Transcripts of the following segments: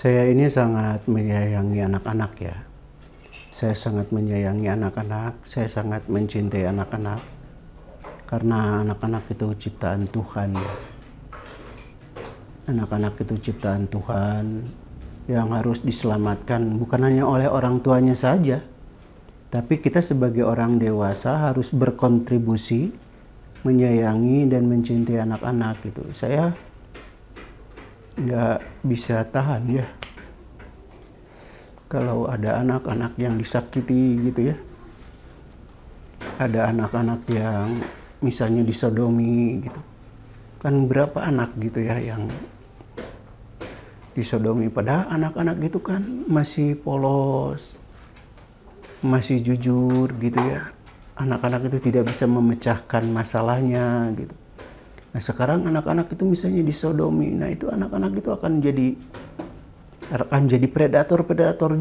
Saya ini sangat menyayangi anak-anak ya. Saya sangat menyayangi anak-anak, saya sangat mencintai anak-anak. Karena anak-anak itu ciptaan Tuhan ya. Anak-anak itu ciptaan Tuhan yang harus diselamatkan bukan hanya oleh orang tuanya saja. Tapi kita sebagai orang dewasa harus berkontribusi menyayangi dan mencintai anak-anak gitu. Saya nggak bisa tahan ya kalau ada anak-anak yang disakiti gitu ya. Ada anak-anak yang misalnya disodomi gitu. Kan berapa anak gitu ya yang disodomi, padahal anak-anak gitu kan masih polos, masih jujur gitu ya. Anak-anak itu tidak bisa memecahkan masalahnya gitu. Nah sekarang anak-anak itu misalnya disodomi, nah itu anak-anak itu akan jadi predator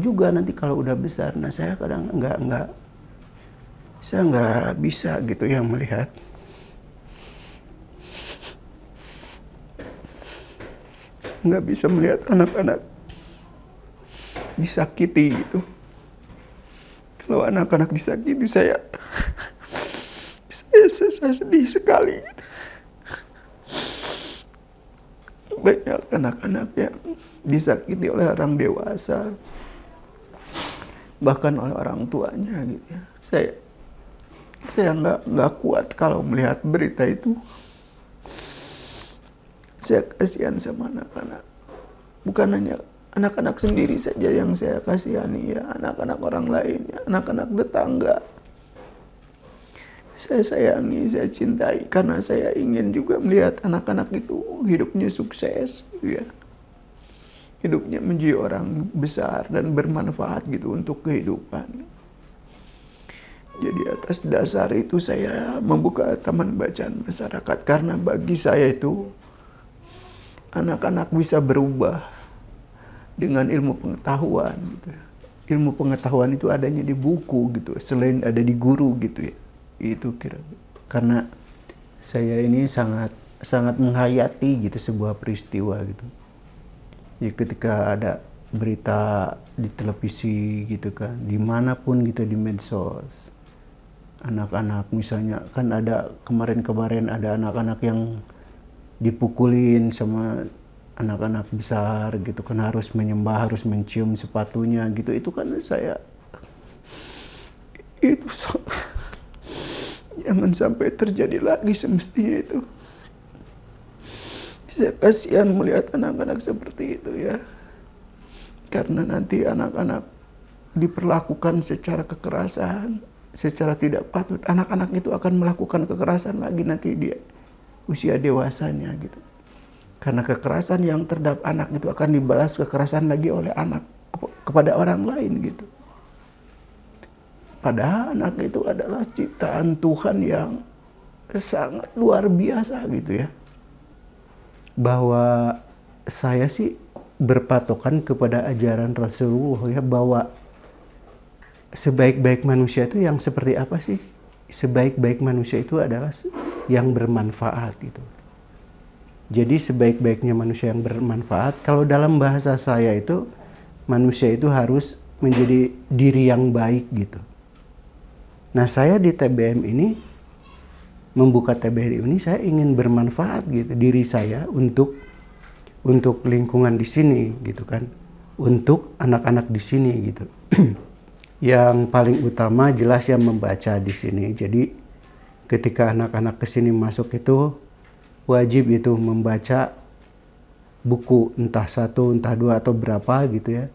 juga nanti kalau udah besar. Nah saya kadang saya nggak bisa gitu ya melihat nggak bisa melihat anak-anak disakiti gitu. Kalau anak-anak disakiti saya sedih sekali gitu. Banyak anak-anak yang disakiti oleh orang dewasa, bahkan oleh orang tuanya gitu ya. Saya nggak kuat kalau melihat berita itu. Saya kasihan sama anak-anak. Bukan hanya anak-anak sendiri saja yang saya kasihani ya, anak-anak orang lain, ya, anak-anak tetangga. Saya sayangi, saya cintai karena saya ingin juga melihat anak-anak itu hidupnya sukses ya. Hidupnya menjadi orang besar dan bermanfaat gitu untuk kehidupan. Jadi atas dasar itu saya membuka taman bacaan masyarakat karena bagi saya itu anak-anak bisa berubah dengan ilmu pengetahuan gitu. Ilmu pengetahuan itu adanya di buku gitu, selain ada di guru gitu ya. Itu kira-kira. Karena saya ini sangat menghayati gitu sebuah peristiwa gitu. Jadi ketika ada berita di televisi gitu kan, dimanapun gitu di medsos, anak-anak misalnya kan ada kemarin ada anak-anak yang dipukulin sama anak-anak besar gitu kan, harus menyembah, harus mencium sepatunya gitu. Itu kan saya itu jangan sampai terjadi lagi semestinya itu. Saya kasihan melihat anak-anak seperti itu ya. Karena nanti anak-anak diperlakukan secara kekerasan, secara tidak patut. Anak-anak itu akan melakukan kekerasan lagi nanti di usia dewasanya gitu. Karena kekerasan yang terhadap anak itu akan dibalas kekerasan lagi oleh anak kepada orang lain gitu. Padahal anak itu adalah ciptaan Tuhan yang sangat luar biasa gitu ya. Bahwa saya sih berpatokan kepada ajaran Rasulullah ya, bahwa sebaik-baik manusia itu yang seperti apa sih? Sebaik-baik manusia itu adalah yang bermanfaat gitu. Jadi sebaik-baiknya manusia yang bermanfaat, kalau dalam bahasa saya itu manusia itu harus menjadi diri yang baik gitu. Nah saya di TBM ini, membuka TBM ini saya ingin bermanfaat gitu diri saya untuk lingkungan di sini gitu kan, untuk anak-anak di sini gitu. Yang paling utama jelas yang membaca di sini. Jadi ketika anak-anak ke sini masuk itu wajib itu membaca buku, entah satu, entah dua atau berapa gitu ya.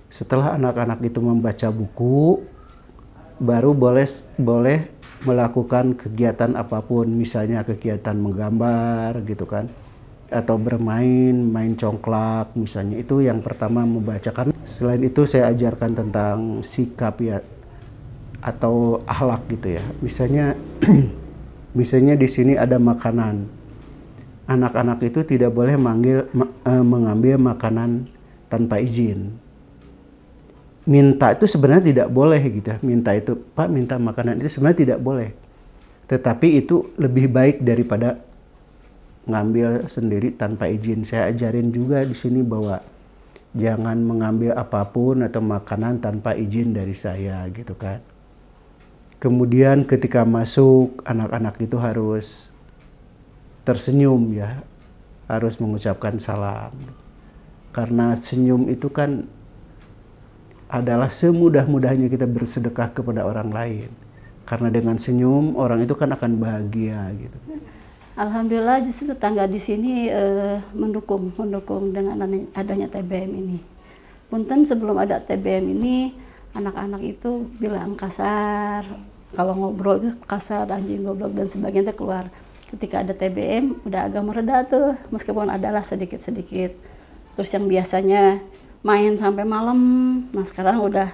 Setelah anak-anak itu membaca buku, baru boleh melakukan kegiatan apapun, misalnya kegiatan menggambar gitu kan, atau main congklak misalnya. Itu yang pertama membacakan. Selain itu saya ajarkan tentang sikap ya, atau akhlak gitu ya. Misalnya di sini ada makanan, anak-anak itu tidak boleh mengambil makanan tanpa izin. Minta itu sebenarnya tidak boleh gitu ya. Minta itu, Pak minta makanan, itu sebenarnya tidak boleh. Tetapi itu lebih baik daripada ngambil sendiri tanpa izin. Saya ajarin juga di sini bahwa jangan mengambil apapun atau makanan tanpa izin dari saya gitu kan. Kemudian ketika masuk, anak-anak itu harus tersenyum ya, harus mengucapkan salam. Karena senyum itu kan adalah semudah-mudahnya kita bersedekah kepada orang lain. Karena dengan senyum orang itu kan akan bahagia gitu. Alhamdulillah justru tetangga di sini mendukung dengan adanya TBM ini. Punten sebelum ada TBM ini, anak-anak itu bilang kasar, kalau ngobrol itu kasar, anjing goblok dan sebagainya itu keluar. Ketika ada TBM udah agak mereda tuh, meskipun adalah sedikit-sedikit. Terus yang biasanya main sampai malam, nah sekarang udah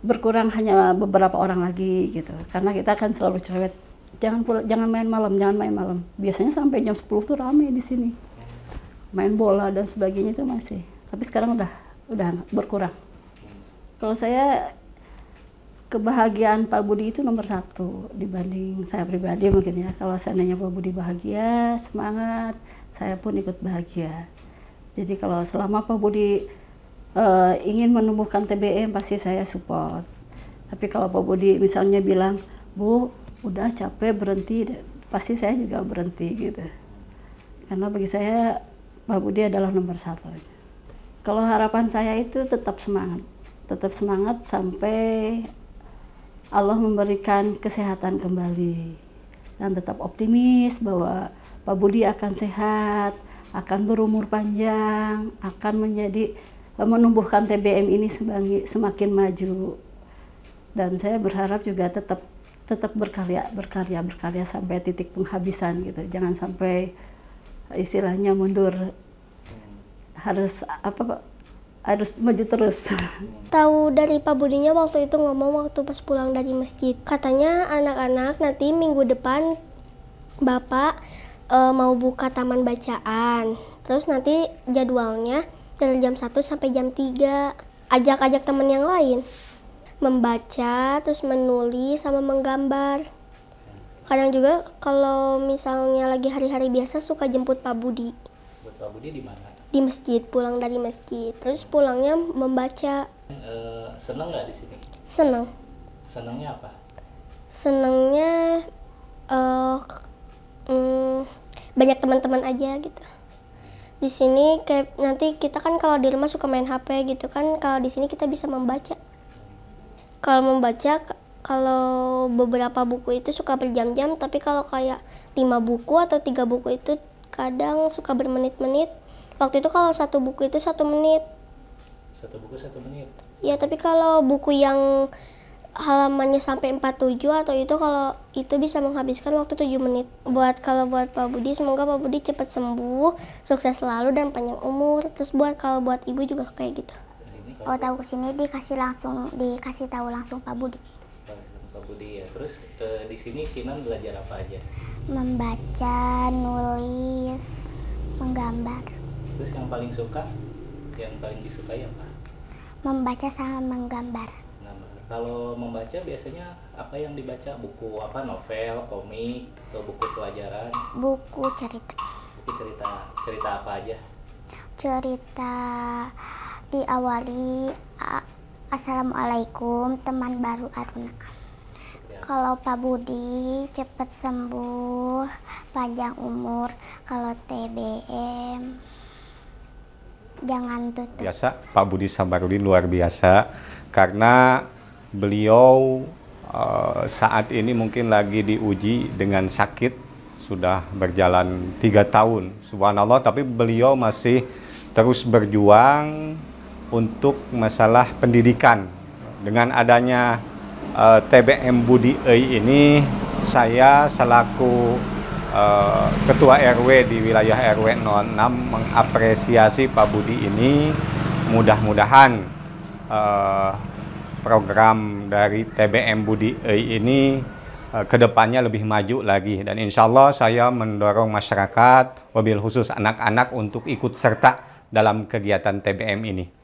berkurang hanya beberapa orang lagi gitu. Karena kita kan selalu cerewet, jangan main malam. Biasanya sampai jam 10 tuh rame di sini. Main bola dan sebagainya itu masih. Tapi sekarang udah berkurang. Kalau saya, kebahagiaan Pak Budi itu nomor 1 dibanding saya pribadi mungkin ya. Kalau seandainya Pak Budi bahagia, semangat, saya pun ikut bahagia. Jadi kalau selama Pak Budi ingin menumbuhkan TBM, pasti saya support. Tapi kalau Pak Budi misalnya bilang, Bu, udah capek berhenti, pasti saya juga berhenti gitu. Karena bagi saya Pak Budi adalah nomor 1. Kalau harapan saya itu tetap semangat sampai Allah memberikan kesehatan kembali, dan tetap optimis bahwa Pak Budi akan sehat, akan berumur panjang, akan menumbuhkan TBM ini semakin maju. Dan saya berharap juga tetap berkarya sampai titik penghabisan gitu. Jangan sampai istilahnya mundur. Harus maju terus. Tahu dari Pak Budinya waktu itu ngomong waktu pas pulang dari masjid. Katanya anak-anak nanti minggu depan Bapak mau buka taman bacaan. Terus nanti jadwalnya dari jam 1 sampai jam 3. Ajak teman yang lain. Membaca, terus menulis, sama menggambar. Kadang juga kalau misalnya lagi hari-hari biasa suka jemput Pak Budi. Buat Pak Budi di mana? Di masjid, pulang dari masjid. Terus pulangnya membaca. Seneng nggak di sini? Seneng. Senengnya apa? Senengnya banyak teman-teman aja gitu. Di sini kayak nanti kita kan kalau di rumah suka main HP gitu kan, kalau di sini kita bisa membaca. Kalau membaca, kalau beberapa buku itu suka berjam-jam, tapi kalau kayak 5 buku atau 3 buku itu kadang suka bermenit-menit. Waktu itu kalau 1 buku itu 1 menit. 1 buku 1 menit? Ya, tapi kalau buku yang halamannya sampai 47 atau itu, kalau itu bisa menghabiskan waktu 7 menit. Buat Pak Budi, semoga Pak Budi cepat sembuh, sukses selalu dan panjang umur. Terus kalau buat ibu juga kayak gitu. Oh, tahu kesini dikasih tahu langsung Pak Budi. Pak Budi ya. Terus di sini Kinan belajar apa aja? Membaca, nulis, menggambar. Terus yang paling disukai apa? Membaca sama menggambar. Kalau membaca biasanya apa yang dibaca? Buku apa? Novel, komik, atau buku pelajaran? Buku cerita. Buku cerita. Cerita apa aja? Cerita diawali Assalamualaikum teman baru Aruna. Ya. Kalau Pak Budi cepat sembuh, panjang umur. Kalau TBM jangan tutup. Biasa Pak Budi Sabarudin luar biasa karena beliau saat ini mungkin lagi diuji dengan sakit, sudah berjalan 3 tahun, subhanallah, tapi beliau masih terus berjuang untuk masalah pendidikan. Dengan adanya TBM Budi Ei ini, saya selaku Ketua RW di wilayah RW 06 mengapresiasi Pak Budi ini. Mudah-mudahan program dari TBM Budi Ei ini kedepannya lebih maju lagi. Dan insya Allah saya mendorong masyarakat, wabil khusus anak-anak untuk ikut serta dalam kegiatan TBM ini.